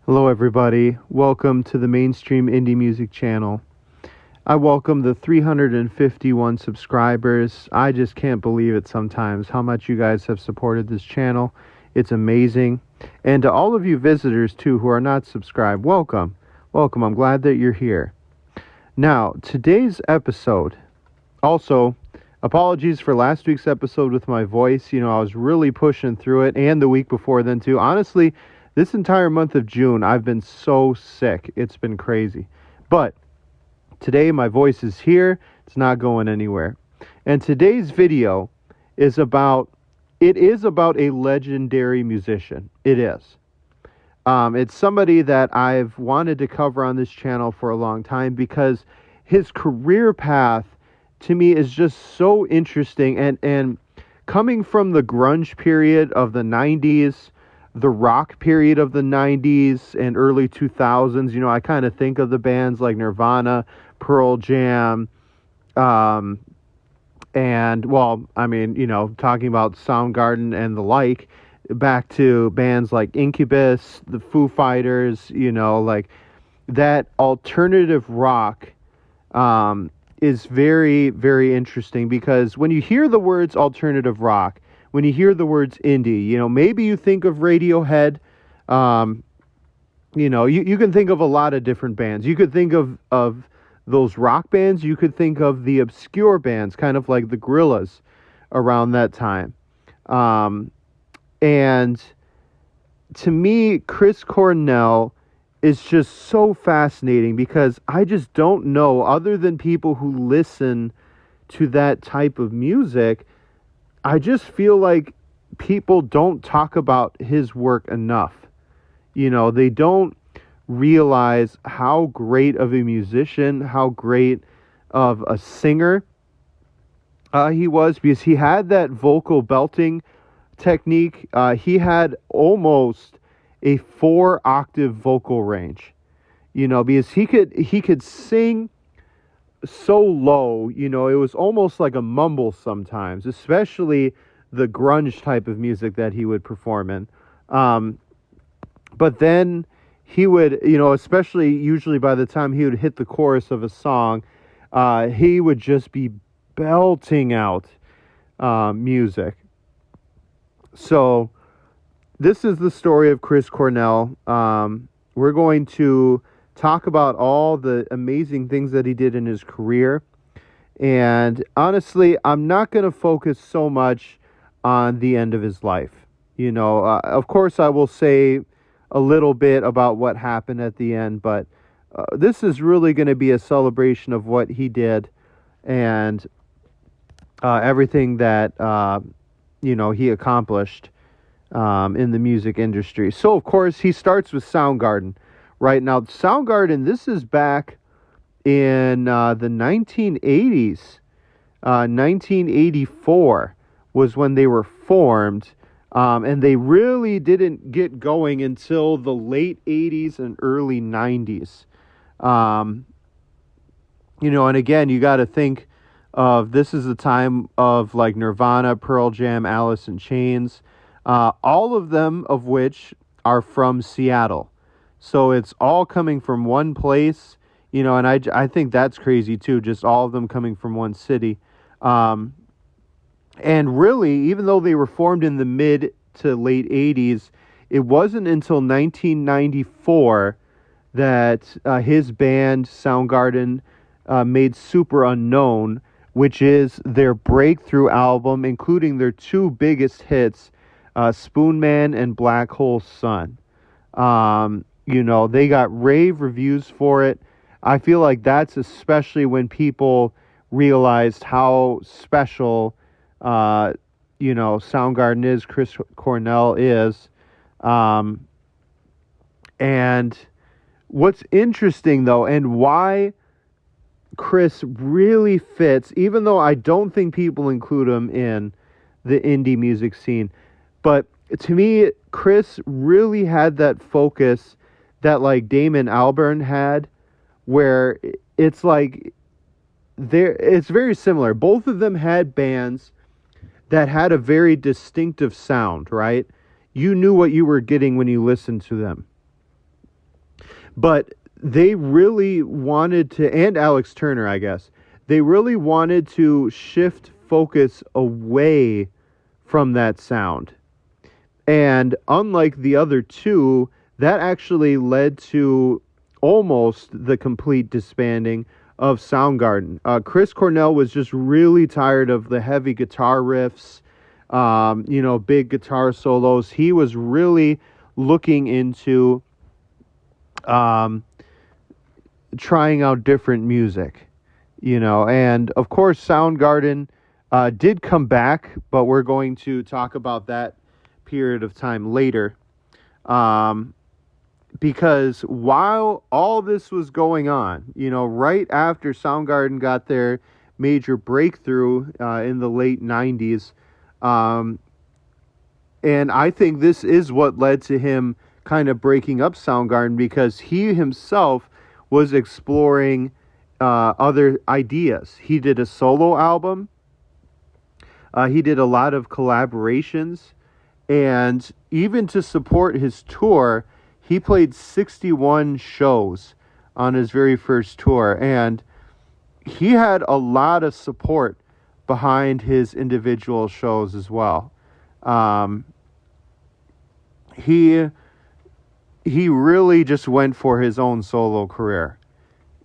Hello everybody, welcome to the Mainstream Indie Music channel. I welcome the 351 subscribers. I just can't believe it sometimes how much you guys have supported this channel. It's amazing. And to all of you visitors too who are not subscribed, welcome. Welcome, I'm glad that you're here. Now, today's episode, also, apologies for last week's episode with my voice. I was really pushing through it, and the week before then too. Honestly, this entire month of June, I've been so sick. It's been crazy. But today, my voice is here. It's not going anywhere. And today's video is about a legendary musician. It is. It's somebody that I've wanted to cover on this channel for a long time because his career path, to me, is just so interesting. And coming from the grunge period of the 90s, the rock period of the 90s and early 2000s, I kind of think of the bands like Nirvana, Pearl Jam, talking about Soundgarden and the like, back to bands like Incubus, the Foo Fighters, like that alternative rock is very, very interesting because when you hear the words alternative rock, when you hear the words indie, maybe you think of Radiohead. You can think of a lot of different bands. You could think of those rock bands. You could think of the obscure bands, kind of like the Gorillaz around that time. And to me, Chris Cornell is just so fascinating because I just don't know, other than people who listen to that type of music, I just feel like people don't talk about his work enough. They don't realize how great of a musician, how great of a singer he was, because he had that vocal belting technique. He had almost a 4-octave vocal range, because he could sing so low, it was almost like a mumble sometimes, especially the grunge type of music that he would perform in. But then he would, especially usually by the time he would hit the chorus of a song, he would just be belting out music. So this is the story of Chris Cornell. We're going to talk about all the amazing things that he did in his career. And honestly, I'm not going to focus so much on the end of his life. Of course, I will say a little bit about what happened at the end, but this is really going to be a celebration of what he did and everything that, he accomplished in the music industry. So, of course, he starts with Soundgarden. Right now, Soundgarden, this is back in the 1980s. 1984 was when they were formed, and they really didn't get going until the late 80s and early 90s. And again, you got to think of, this is the time of like Nirvana, Pearl Jam, Alice in Chains, all of them of which are from Seattle. So it's all coming from one place, and I think that's crazy too, just all of them coming from one city. And really, even though they were formed in the mid to late 80s, it wasn't until 1994 that his band, Soundgarden, made Super Unknown, which is their breakthrough album, including their two biggest hits, Spoonman and Black Hole Sun. They got rave reviews for it. I feel like that's especially when people realized how special, Soundgarden is, Chris Cornell is. And what's interesting, though, and why Chris really fits, even though I don't think people include him in the indie music scene, but to me, Chris really had that focus that like Damon Albarn had, where it's like it's very similar. Both of them had bands that had a very distinctive sound, right? You knew what you were getting when you listened to them. But they really wanted to, and Alex Turner, I guess, they really wanted to shift focus away from that sound. And unlike the other two, that actually led to almost the complete disbanding of Soundgarden. Chris Cornell was just really tired of the heavy guitar riffs, big guitar solos. He was really looking into trying out different music, and of course Soundgarden did come back, but we're going to talk about that period of time later, because while all this was going on, right after Soundgarden got their major breakthrough in the late 90s, and I think this is what led to him kind of breaking up Soundgarden, because he himself was exploring other ideas. He did a solo album. He did a lot of collaborations. And even to support his tour, he played 61 shows on his very first tour. And he had a lot of support behind his individual shows as well. He really just went for his own solo career,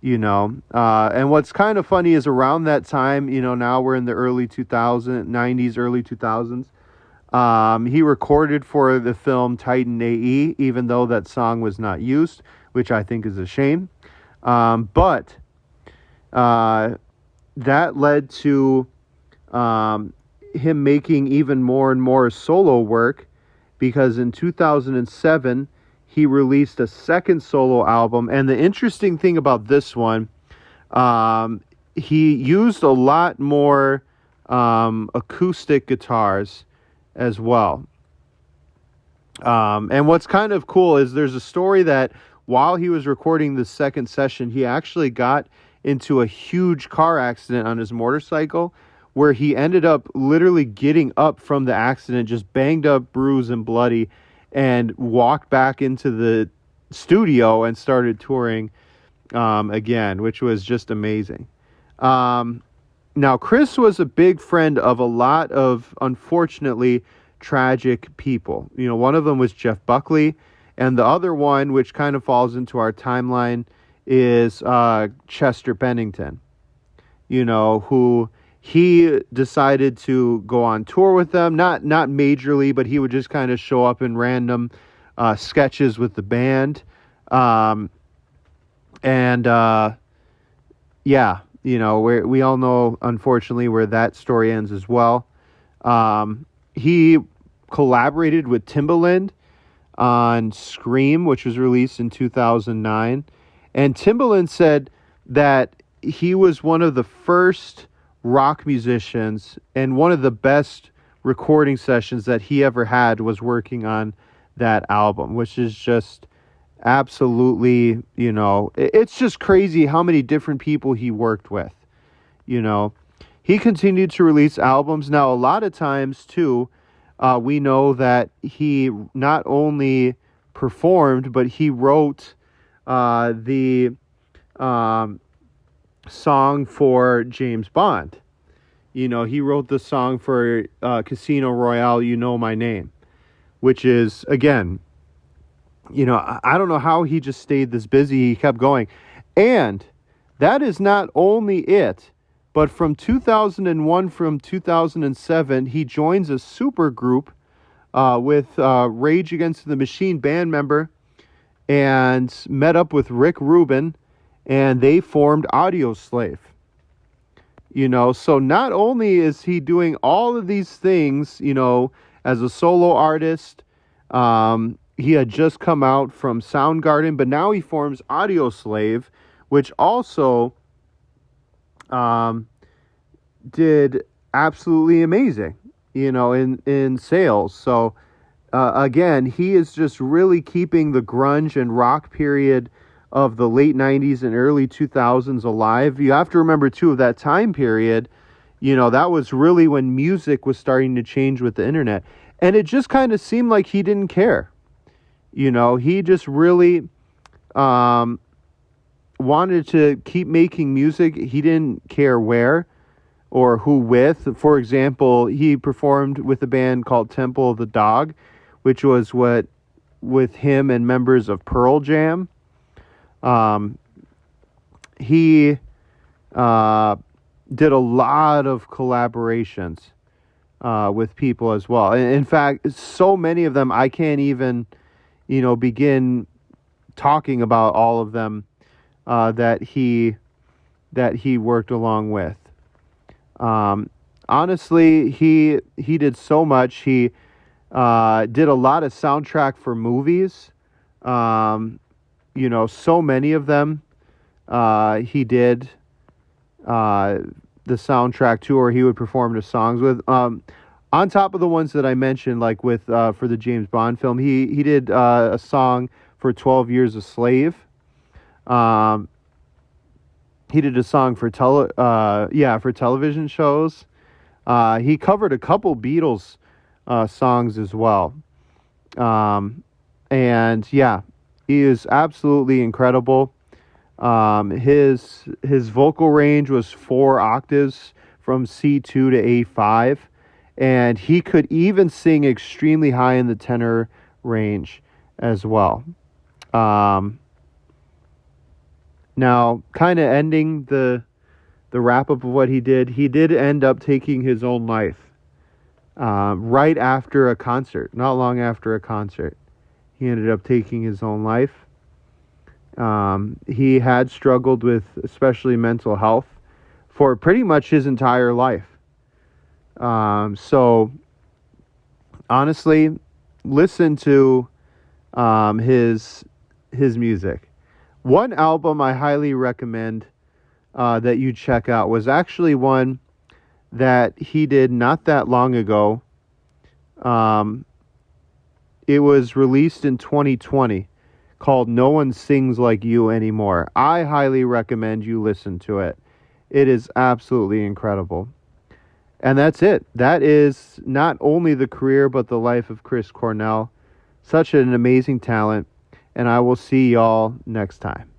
and what's kind of funny is around that time, now we're in the early 90s, early 2000s. He recorded for the film Titan AE, even though that song was not used, which I think is a shame. But that led to him making even more and more solo work, because in 2007, he released a second solo album. And the interesting thing about this one, he used a lot more acoustic guitars as well. And what's kind of cool is there's a story that while he was recording the second session, he actually got into a huge car accident on his motorcycle, where he ended up literally getting up from the accident, just banged up, bruised, and bloody, and walked back into the studio and started touring again, which was just amazing. Now, Chris was a big friend of a lot of, unfortunately, tragic people. One of them was Jeff Buckley, and the other one, which kind of falls into our timeline, is Chester Bennington, who he decided to go on tour with them, not majorly, but he would just kind of show up in random sketches with the band. We all know, unfortunately, where that story ends as well. He collaborated with Timbaland on Scream, which was released in 2009. And Timbaland said that he was one of the first rock musicians, and one of the best recording sessions that he ever had was working on that album, which is just absolutely, it's just crazy how many different people he worked with. He continued to release albums. Now, a lot of times too, we know that he not only performed, but he wrote the song for James Bond. He wrote the song for Casino Royale, You Know My Name, which is, again, I don't know how he just stayed this busy. He kept going. And that is not only it, but from 2001, from 2007, he joins a super group with Rage Against the Machine band member, and met up with Rick Rubin, and they formed Audioslave. So not only is he doing all of these things, as a solo artist, he had just come out from Soundgarden, but now he forms Audioslave, which also did absolutely amazing, in sales. So again, he is just really keeping the grunge and rock period of the late 90s and early 2000s alive. You have to remember, too, of that time period, that was really when music was starting to change with the internet. And it just kind of seemed like he didn't care. He just really wanted to keep making music. He didn't care where or who with. For example, he performed with a band called Temple of the Dog, which was with him and members of Pearl Jam. He did a lot of collaborations with people as well. In fact, so many of them I can't even, begin talking about all of them that he worked along with. Honestly, he did so much. He did a lot of soundtrack for movies. So many of them he did the soundtrack to, or he would perform the songs with. On top of the ones that I mentioned, like with for the James Bond film, he did a song for 12 Years a Slave. He did a song for television shows. He covered a couple Beatles songs as well. And yeah, he is absolutely incredible. His vocal range was 4 octaves from C2 to A5, and he could even sing extremely high in the tenor range as well. Now, kind of ending the wrap up of what he did end up taking his own life right after a concert, not long after a concert. He ended up taking his own life. He had struggled with especially mental health for pretty much his entire life. So honestly, listen to his music. One album I highly recommend that you check out was actually one that he did not that long ago. It was released in 2020, called No One Sings Like You Anymore. I highly recommend you listen to it. It is absolutely incredible. And that's it. That is not only the career, but the life of Chris Cornell. Such an amazing talent. And I will see y'all next time.